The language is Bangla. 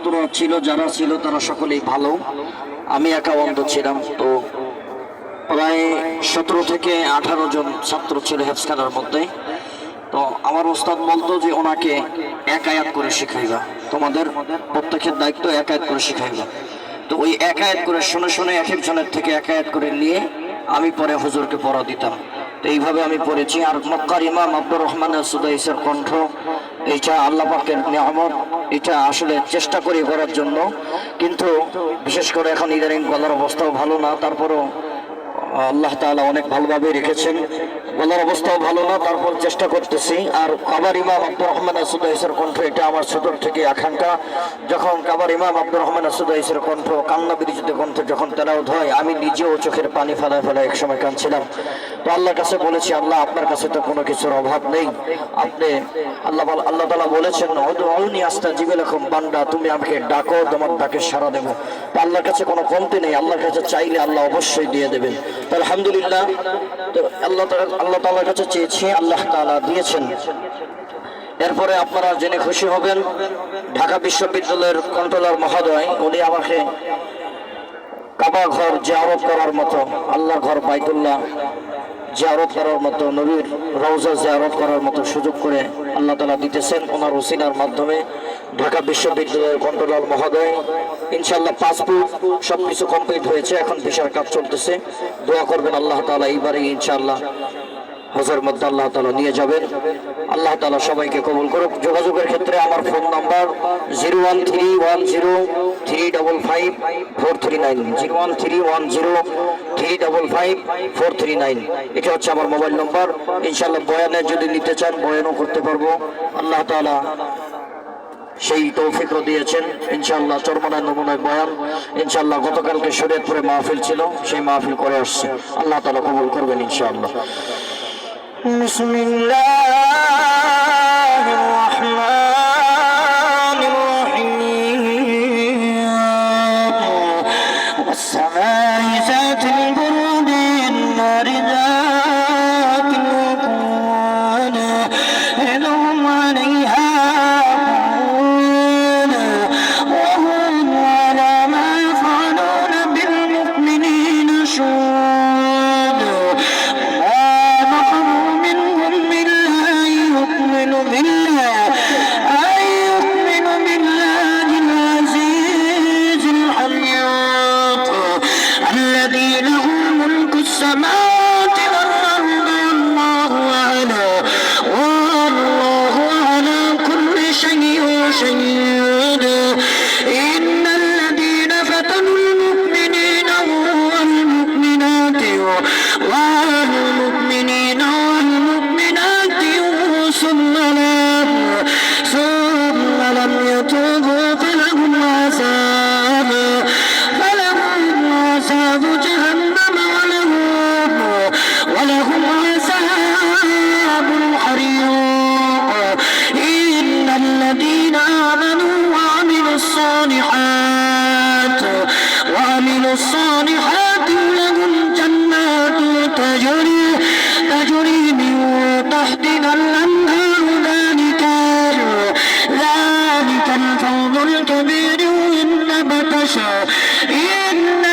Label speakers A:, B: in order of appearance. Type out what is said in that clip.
A: ছাত্র ছিল, যারা ছিল তারা সকলেই ভালো, আমি একা অন্ধ ছিলাম। তো প্রায় 17 থেকে 18 জন ছাত্র ছিল হেফজখানার মধ্যে। তো আমার ওস্তাদ বলতো যে ওনাকে এক আয়াত করে শিখাইবা, তোমাদের প্রত্যেকের দায়িত্ব এক আয়াত করে শিখাইবা। তো ওই এক আয়াত করে শুনে শুনে এক একজনের থেকে এক আয়াত করে নিয়ে আমি পরে হুজুরকে পড়া দিতাম। তো এইভাবে আমি পড়েছি। আর মক্কার ইমাম আব্দুর রহমান সুদাইসের কণ্ঠ, এইটা আল্লাহ পাকের নিয়ামত, এটা আসলে চেষ্টা করি করার জন্য, কিন্তু বিশেষ করে এখন ইদানিং গলার অবস্থাও ভালো না, তারপরও আল্লাহ তাআলা অনেক ভালোভাবে রেখেছেন। গলার অবস্থাও ভালো না, তারপর চেষ্টা করতেছি। আর কাবার ইমাম আব্দুর রহমান সুদাইসের কণ্ঠ, এটা আমার ছোটোর থেকে আকাঙ্ক্ষা। যখন কাবার ইমাম আব্দুর রহমান সুদাইসের কণ্ঠ, কান্না বিরচিত কণ্ঠ যখন তেলাওয়াত হয়, আমি নিজেও চোখের পানি ফেলায় ফেলায় একসময় কাঁদছিলাম। তো আল্লাহর কাছে বলেছি, আল্লাহ আপনার কাছে তো কোনো কিছুর অভাব নেই, আপনি আল্লাহ তাআলা বলেছেন উদউনি আস্তাজিব লাকুম, বান্দা তুমি আমাকে ডাকো, তোমার ডাকে সাড়া দেবো। তো আল্লাহর কাছে কোনো কমতি নেই, আল্লাহর কাছে চাইলে আল্লাহ অবশ্যই দিয়ে দেবেন। তো আলহামদুলিল্লাহ, তো আল্লাহ তাআলার কাছে চেয়েছি, আল্লাহ তাআলা দিয়েছেন। এরপরে আপনারা জেনে খুশি হবেন, ঢাকা বিশ্ববিদ্যালয়ের কন্ট্রোলার মহোদয়, উনি আমাকে কাবা ঘর জিয়ারত করার মতো, আল্লাহ ঘর বাইতুল্লাহ জিয়ারত করার মতো, নবীর রওজা জিয়ারত করার মতো সুযোগ করে আল্লাহ তাআলা দিতেছেন ওনার ওসিলার মাধ্যমে। ঢাকা বিশ্ববিদ্যালয়ের কন্ট্রোলার মহোদয়, ইনশাআল্লাহ পাসপোর্ট সবকিছু কমপ্লিট হয়েছে, এখন ভিসার কাজ চলতেছে। দোয়া করবেন আল্লাহ তাআলা এইবারে ইনশাআল্লাহ হজের মধ্যে আল্লাহ তাআলা নিয়ে যাবেন। আল্লাহ তাআলা সবাইকে কবুল করুক। যোগাযোগের ক্ষেত্রে আমার ফোন নাম্বার 01310355439, 01310355439, এটা হচ্ছে আমার মোবাইল নম্বর। ইনশাআল্লাহ বয়ানে যদি নিতে চান বয়ানও করতে পারবো, আল্লাহ তাআলা সেই তৌফিকও দিয়েছেন। ইনশাআল্লাহ চরমনায় নমুনায় বয়ান, ইনশাআল্লাহ গতকালকে শরীয়তপুরে মাহফিল ছিল, সেই মাহফিল করে আসছে। আল্লাহ তাআলা কবুল করবেন ইনশাআল্লাহ। বিসমিল্লাহির রাহমানির রহিম। ওয়াস-সামাই যাতিল বুরুদি ওয়ান-নারি যাতিল ওয়াকুদ ইদহুম আলাইহা الصالحات لهم جنات تجري من تحتها الأنهار، ذلك الفوز الكبير. إن